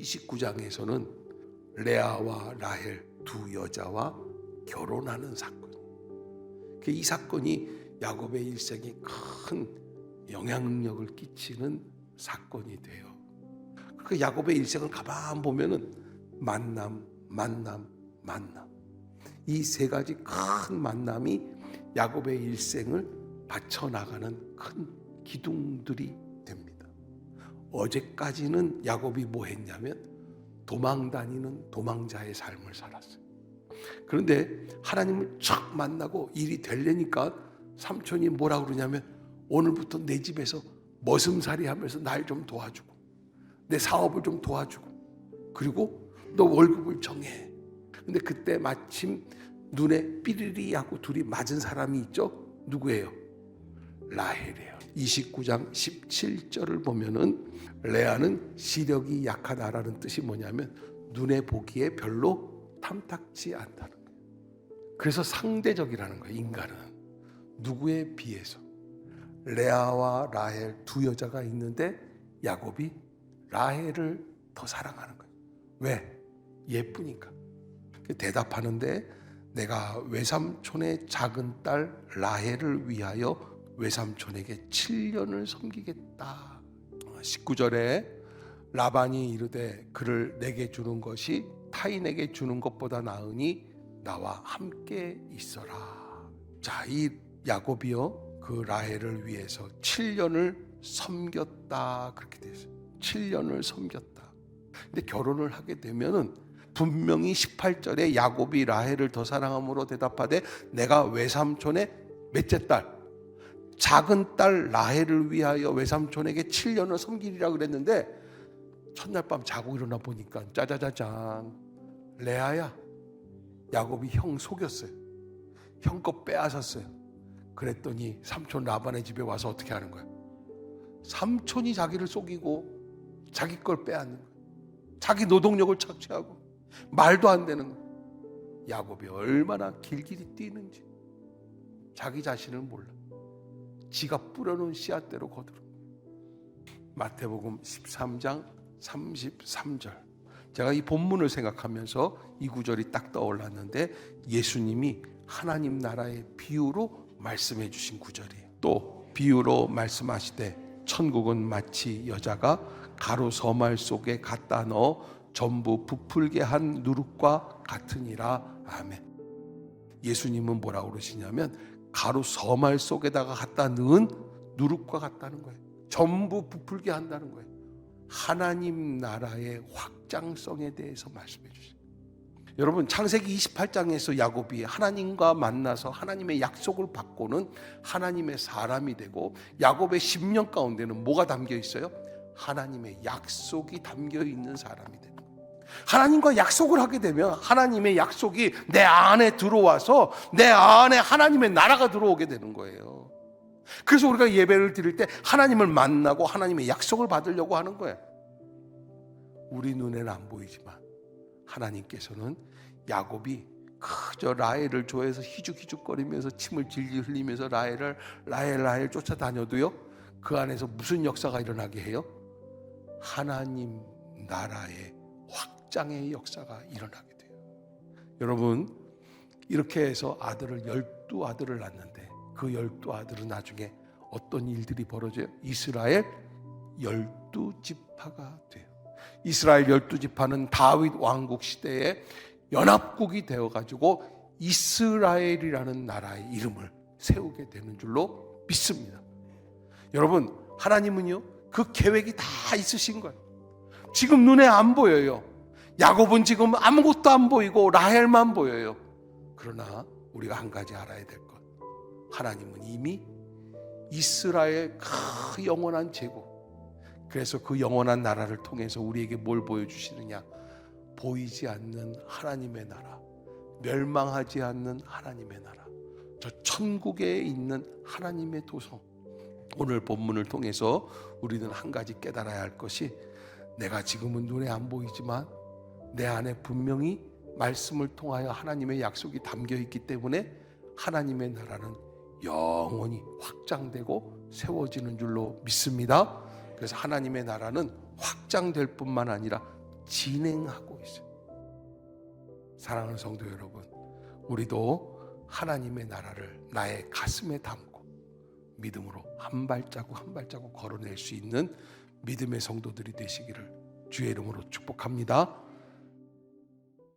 29장에서는 레아와 라헬 두 여자와 결혼하는 사건. 이 사건이 야곱의 일생에 큰 영향력을 끼치는 사건이 돼요. 그 야곱의 일생을 가만 보면은 만남. 이 세 가지 큰 만남이 야곱의 일생을 바쳐나가는 큰 기둥들이 됩니다. 어제까지는 야곱이 뭐 했냐면 도망다니는 도망자의 삶을 살았어요. 그런데 하나님을 촥 만나고 일이 되려니까 삼촌이 뭐라 그러냐면 오늘부터 내 집에서 머슴살이 하면서 날 좀 도와주고 내 사업을 좀 도와주고 그리고 너 월급을 정해. 근데 그때 마침 눈에 삐리리 하고 둘이 맞은 사람이 있죠? 누구예요? 라헬이에요. 29장 17절을 보면은 레아는 시력이 약하다라는 뜻이 뭐냐면 눈에 보기에 별로 탐탁지 않다는 거예요. 그래서 상대적이라는 거예요. 인간은 누구에 비해서. 레아와 라헬 두 여자가 있는데 야곱이 라헬을 더 사랑하는 거예요. 왜? 예쁘니까. 대답하는데 내가 외삼촌의 작은 딸 라헬을 위하여 외삼촌에게 7년을 섬기겠다. 19절에 라반이 이르되 그를 내게 주는 것이 타인에게 주는 것보다 나으니 나와 함께 있어라. 자, 이 야곱이요 그 라헬을 위해서 7년을 섬겼다 그렇게 되어 있어요. 7년을 섬겼다. 근데 결혼을 하게 되면은 분명히 18절에 야곱이 라헬을 더 사랑함으로 대답하되 내가 외삼촌의 몇째 딸 작은 딸 라헬을 위하여 외삼촌에게 7년을 섬기리라 그랬는데 첫날 밤 자고 일어나 보니까 짜자자잔 레아야 야곱이 형 속였어요. 형 거 빼앗았어요. 그랬더니 삼촌 라반의 집에 와서 어떻게 하는 거야? 삼촌이 자기를 속이고 자기 걸 빼앗는 거야. 자기 노동력을 착취하고 말도 안 되는 거야. 야곱이 얼마나 길길이 뛰는지 자기 자신을 몰라. 지가 뿌려놓은 씨앗대로 거두는 거야. 마태복음 13장 33절. 제가 이 본문을 생각하면서 이 구절이 딱 떠올랐는데 예수님이 하나님 나라의 비유로 말씀해 주신 구절이에요. 또 비유로 말씀하시되 천국은 마치 여자가 가루 서말 속에 갖다 넣어 전부 부풀게 한 누룩과 같으니라. 아멘. 예수님은 뭐라고 그러시냐면 가루 서말 속에다가 갖다 넣은 누룩과 같다는 거예요. 전부 부풀게 한다는 거예요. 하나님 나라의 확장성에 대해서 말씀해 주세요. 여러분 창세기 28장에서 야곱이 하나님과 만나서 하나님의 약속을 받고는 하나님의 사람이 되고 야곱의 10년 가운데는 뭐가 담겨 있어요? 하나님의 약속이 담겨 있는 사람이 되는 거예요. 하나님과 약속을 하게 되면 하나님의 약속이 내 안에 들어와서 내 안에 하나님의 나라가 들어오게 되는 거예요. 그래서 우리가 예배를 드릴 때 하나님을 만나고 하나님의 약속을 받으려고 하는 거예요. 우리 눈에는 안 보이지만 하나님께서는 야곱이 그저 라헬을 좋아해서 희죽희죽거리면서 침을 질질 흘리면서 라헬 쫓아다녀도요 그 안에서 무슨 역사가 일어나게 해요? 하나님 나라의 확장의 역사가 일어나게 돼요. 여러분 이렇게 해서 12아들을 낳는데 그 12아들은 나중에 어떤 일들이 벌어져요? 이스라엘 12지파가 돼요. 이스라엘 12지파는 다윗 왕국 시대에 연합국이 되어가지고 이스라엘이라는 나라의 이름을 세우게 되는 줄로 믿습니다. 여러분 하나님은요 그 계획이 다 있으신 거예요. 지금 눈에 안 보여요. 야곱은 지금 아무것도 안 보이고 라헬만 보여요. 그러나 우리가 한 가지 알아야 될 것, 하나님은 이미 이스라엘 그 영원한 제국, 그래서 그 영원한 나라를 통해서 우리에게 뭘 보여주시느냐? 보이지 않는 하나님의 나라, 멸망하지 않는 하나님의 나라, 저 천국에 있는 하나님의 도성. 오늘 본문을 통해서 우리는 한 가지 깨달아야 할 것이, 내가 지금은 눈에 안 보이지만 내 안에 분명히 말씀을 통하여 하나님의 약속이 담겨 있기 때문에 하나님의 나라는 영원히 확장되고 세워지는 줄로 믿습니다. 그래서 하나님의 나라는 확장될 뿐만 아니라 진행하고 있어요. 사랑하는 성도 여러분, 우리도 하나님의 나라를 나의 가슴에 담고 믿음으로 한 발자국 한 발자국 걸어낼 수 있는 믿음의 성도들이 되시기를 주의 이름으로 축복합니다.